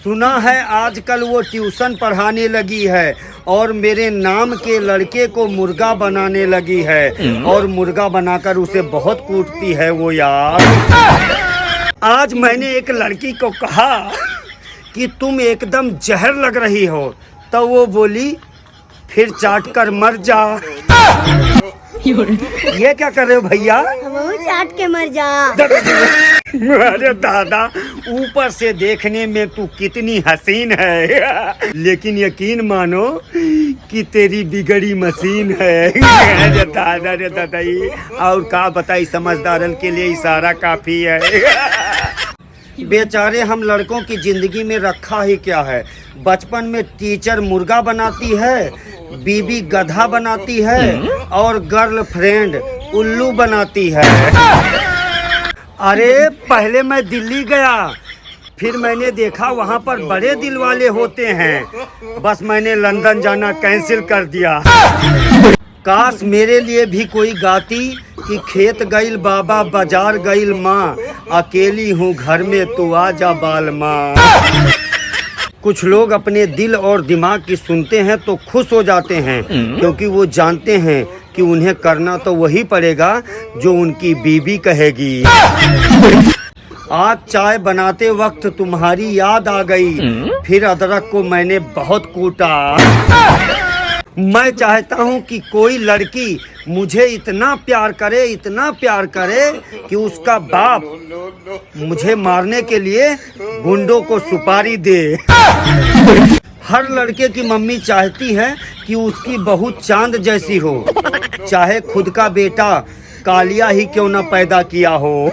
सुना है आजकल वो ट्यूशन पढ़ाने लगी है और मेरे नाम के लड़के को मुर्गा बनाने लगी है और मुर्गा बनाकर उसे बहुत कूटती है वो यार। आज मैंने एक लड़की को कहा कि तुम एकदम जहर लग रही हो, तो वो बोली फिर चाट कर मर जा। ये क्या कर रहे हो भैया? चाट के मर जा। अरे दादा, ऊपर से देखने में तू कितनी हसीन है, लेकिन यकीन मानो कि तेरी बिगड़ी मशीन है। अरे दादा रे दादा, और का बताई, समझदारन के लिए इशारा काफी है। बेचारे हम लड़कों की जिंदगी में रखा ही क्या है। बचपन में टीचर मुर्गा बनाती है, बीबी गधा बनाती है और गर्लफ्रेंड उल्लू बनाती है। अरे पहले मैं दिल्ली गया, फिर मैंने देखा वहाँ पर बड़े दिल वाले होते हैं, बस मैंने लंदन जाना कैंसिल कर दिया। काश मेरे लिए भी कोई गाती कि खेत गईल बाबा बाजार गईल माँ, अकेली हूँ घर में तू आजा बाल माँ। कुछ लोग अपने दिल और दिमाग की सुनते हैं तो खुश हो जाते हैं, क्योंकि वो जानते हैं कि उन्हें करना तो वही पड़ेगा जो उनकी बीबी कहेगी। आज चाय बनाते वक्त तुम्हारी याद आ गई, फिर अदरक को मैंने बहुत कूटा। मैं चाहता हूँ कि कोई लड़की मुझे इतना प्यार करे, इतना प्यार करे कि उसका बाप मुझे मारने के लिए गुंडों को सुपारी दे। हर लड़के की मम्मी चाहती है कि उसकी बहू चांद जैसी हो, चाहे खुद का बेटा कालिया ही क्यों न पैदा किया हो।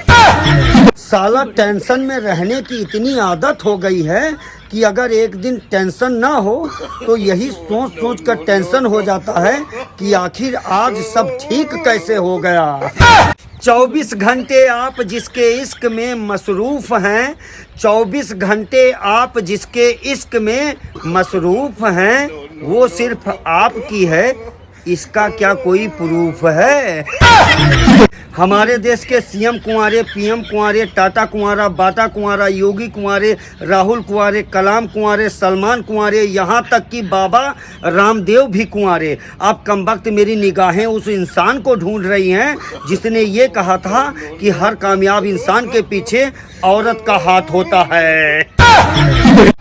साला टेंशन में रहने की इतनी आदत हो गई है कि अगर एक दिन टेंशन ना हो तो यही सोच सोच कर टेंशन हो जाता है कि आखिर आज सब ठीक कैसे हो गया। 24 घंटे आप जिसके इश्क में मसरूफ हैं, 24 घंटे आप जिसके इश्क में मसरूफ हैं, वो सिर्फ आपकी है, इसका क्या कोई प्रूफ है? हमारे देश के सीएम कुंवारे, पीएम कुंवारे, टाटा कुंवारा, बाटा कुंवारा, योगी कुंवारे, राहुल कुंवारे, कलाम कुंवारे, सलमान कुंवारे, यहाँ तक कि बाबा रामदेव भी कुंवारे। अब कमबख्त मेरी निगाहें उस इंसान को ढूंढ रही हैं जिसने ये कहा था कि हर कामयाब इंसान के पीछे औरत का हाथ होता है।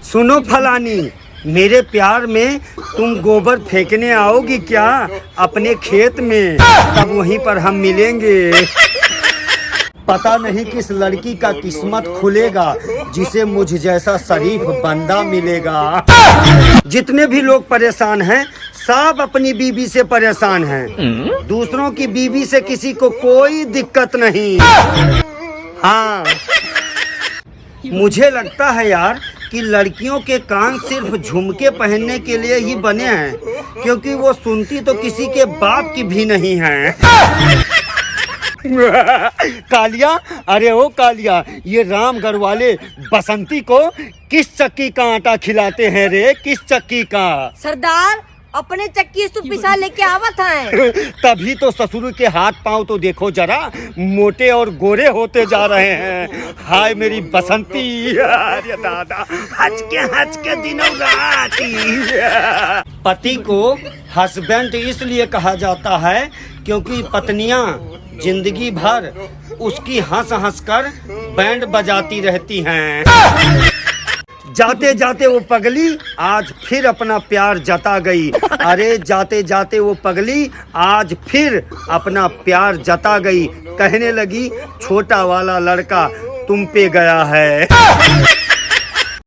सुनो फलानी, मेरे प्यार में तुम गोबर फेंकने आओगी क्या अपने खेत में? तब वहीं पर हम मिलेंगे। पता नहीं किस लड़की का किस्मत खुलेगा जिसे मुझ जैसा शरीफ बंदा मिलेगा। जितने भी लोग परेशान हैं, सब अपनी बीवी से परेशान हैं। दूसरों की बीवी से किसी को कोई दिक्कत नहीं। हाँ, मुझे लगता है यार कि लड़कियों के कान सिर्फ झुमके पहनने के लिए ही बने हैं, क्योंकि वो सुनती तो किसी के बाप की भी नहीं है। कालिया, अरे ओ कालिया, ये रामगढ़ वाले बसंती को किस चक्की का आटा खिलाते हैं रे? किस चक्की का? सरदार, अपने चक्की से पिसा लेके आवत है। तभी तो ससुर के हाथ पांव तो देखो जरा, मोटे और गोरे होते जा रहे हैं। हाय मेरी बसंती, अरे दादा, हच के दिनों राती। पति को हस्बैंड इसलिए कहा जाता है क्योंकि पत्नियां जिंदगी भर उसकी हंस हंस कर बैंड बजाती रहती हैं। जाते जाते वो पगली आज फिर अपना प्यार जता गई। अरे जाते जाते वो पगली आज फिर अपना प्यार जता गई। कहने लगी छोटा वाला लड़का तुम पे गया है।